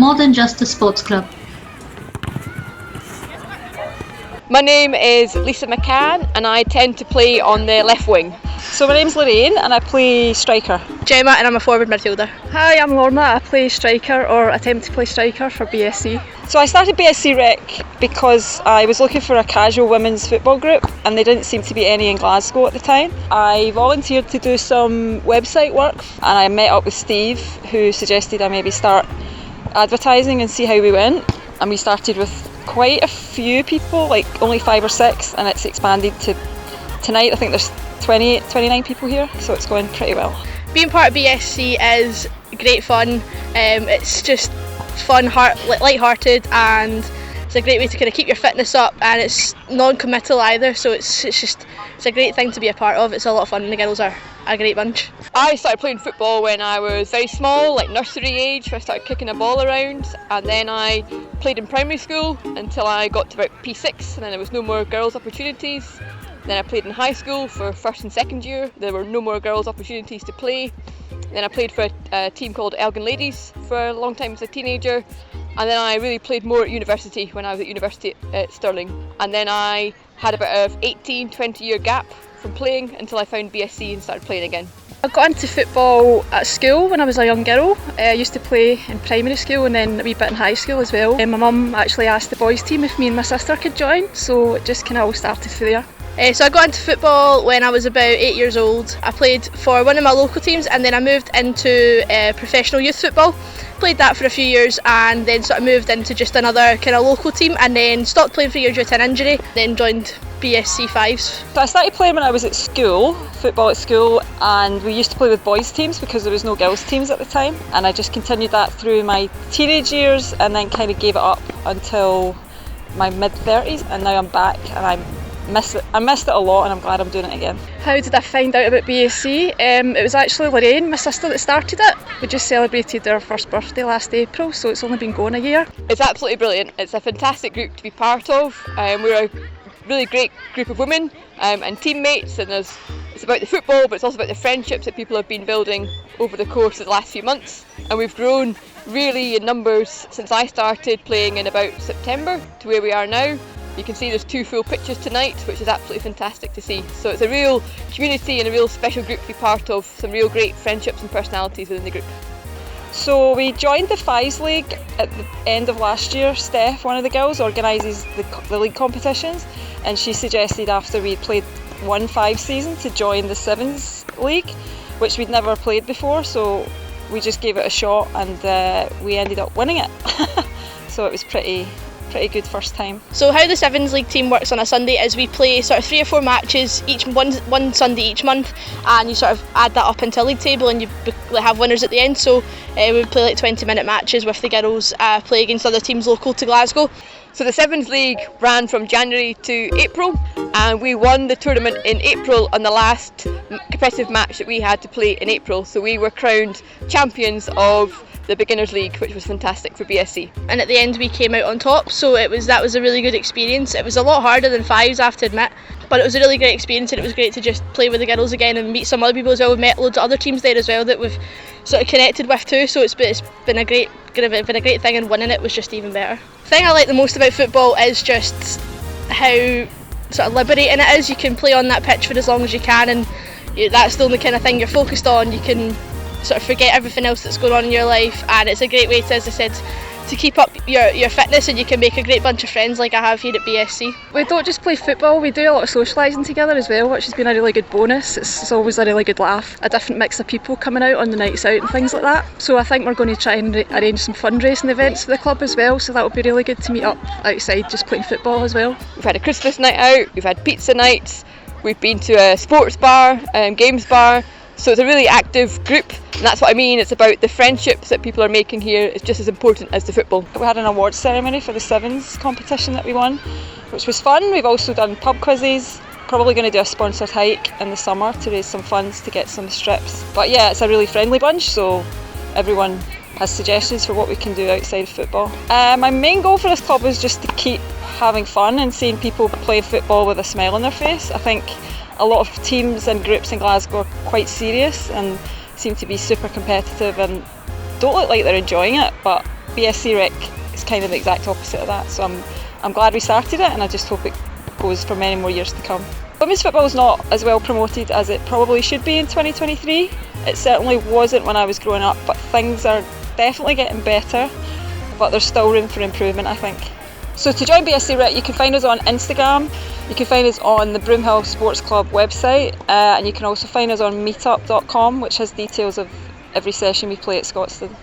more than just a sports club. My name is Lisa McCann and I tend to play on the left wing. So my name's Lorraine and I play striker. Gemma and I'm a forward midfielder. Hi, I'm Lorna. I play striker or attempt to play striker for BSC. So I started BSC Rec because I was looking for a casual women's football group and there didn't seem to be any in Glasgow at the time. I volunteered to do some website work and I met up with Steve, who suggested I maybe start advertising and see how we went. And we started with quite a few people, like only 5 or 6, and it's expanded to tonight I think there's 29 people here, so it's going pretty well. Being part of BSC is great fun. It's just fun, light-hearted, and it's a great way to kind of keep your fitness up, and it's non-committal either, so it's a great thing to be a part of. It's a lot of fun and the girls are a great bunch. I started playing football when I was very small, like nursery age, where I started kicking a ball around, and then I played in primary school until I got to about P6, and then there was no more girls' opportunities. Then I played in high school for first and second year. There were no more girls' opportunities to play. Then I played for a team called Elgin Ladies for a long time as a teenager. And then I really played more at university when I was at university at Stirling. And then I had about an 18-20 year gap from playing until I found BSC and started playing again. I got into football at school when I was a young girl. I used to play in primary school and then a wee bit in high school as well. My mum actually asked the boys team if me and my sister could join, so it just kind of all started through there. So I got into football when I was about 8 years old. I played for one of my local teams and then I moved into professional youth football. Played that for a few years and then sort of moved into just another kind of local team and then stopped playing for a year due to an injury, then joined BSC Fives. So I started playing when I was at school, football at school, and we used to play with boys teams because there was no girls teams at the time, and I just continued that through my teenage years and then kind of gave it up until my mid-30s, and now I'm back and I missed it a lot and I'm glad I'm doing it again. How did I find out about BSC? It was actually Lorraine, my sister, that started it. We just celebrated our first birthday last April, so it's only been going a year. It's absolutely brilliant. It's a fantastic group to be part of. We're a really great group of women and teammates, and it's about the football, but it's also about the friendships that people have been building over the course of the last few months. And we've grown really in numbers since I started playing in about September to where we are now. You can see there's 2 full pitches tonight, which is absolutely fantastic to see. So it's a real community and a real special group to be part of, some real great friendships and personalities within the group. So we joined the Fives League at the end of last year. Steph, one of the girls, organises the league competitions, and she suggested after we played one 5 season to join the Sevens League, which we'd never played before, so we just gave it a shot and we ended up winning it. So it was pretty good first time. So how the Sevens League team works on a Sunday is we play sort of 3 or 4 matches each one Sunday each month, and you sort of add that up into a league table and you have winners at the end. So we play like 20-minute matches with the girls, play against other teams local to Glasgow. So the Sevens League ran from January to April, and we won the tournament in April on the last competitive match that we had to play in April. So we were crowned champions of the Beginners League, which was fantastic for BSC. And at the end we came out on top, so that was a really good experience. It was a lot harder than Fives, I have to admit, but it was a really great experience, and it was great to just play with the girls again and meet some other people as well. We've met loads of other teams there as well that we've sort of connected with too, so it's been a great thing, and winning it was just even better. The thing I like the most about football is just how sort of liberating it is. You can play on that pitch for as long as you can, and that's the only kind of thing you're focused on. You can sort of forget everything else that's going on in your life, and it's a great way to, as I said, to keep up your fitness, and you can make a great bunch of friends like I have here at BSC. We don't just play football, we do a lot of socialising together as well, which has been a really good bonus. It's always a really good laugh, a different mix of people coming out on the nights out and things like that. So I think we're going to try and arrange some fundraising events for the club as well, so that would be really good to meet up outside just playing football as well. We've had a Christmas night out, we've had pizza nights, we've been to a sports bar, games bar. So it's a really active group, and that's what I mean. It's about the friendships that people are making here. It's just as important as the football. We had an awards ceremony for the Sevens competition that we won, which was fun. We've also done pub quizzes, probably going to do a sponsored hike in the summer to raise some funds to get some strips. But yeah, it's a really friendly bunch, so everyone has suggestions for what we can do outside of football. My main goal for this club is just to keep having fun and seeing people play football with a smile on their face. I think a lot of teams and groups in Glasgow are quite serious and seem to be super competitive and don't look like they're enjoying it, but BSC Rec is kind of the exact opposite of that. So I'm glad we started it, and I just hope it goes for many more years to come. Women's football is not as well promoted as it probably should be in 2023. It certainly wasn't when I was growing up, but things are definitely getting better, but there's still room for improvement, I think. So to join BSC Rec, you can find us on Instagram, you can find us on the Broomhill Sports Club website, and you can also find us on meetup.com, which has details of every session we play at Scotstoun.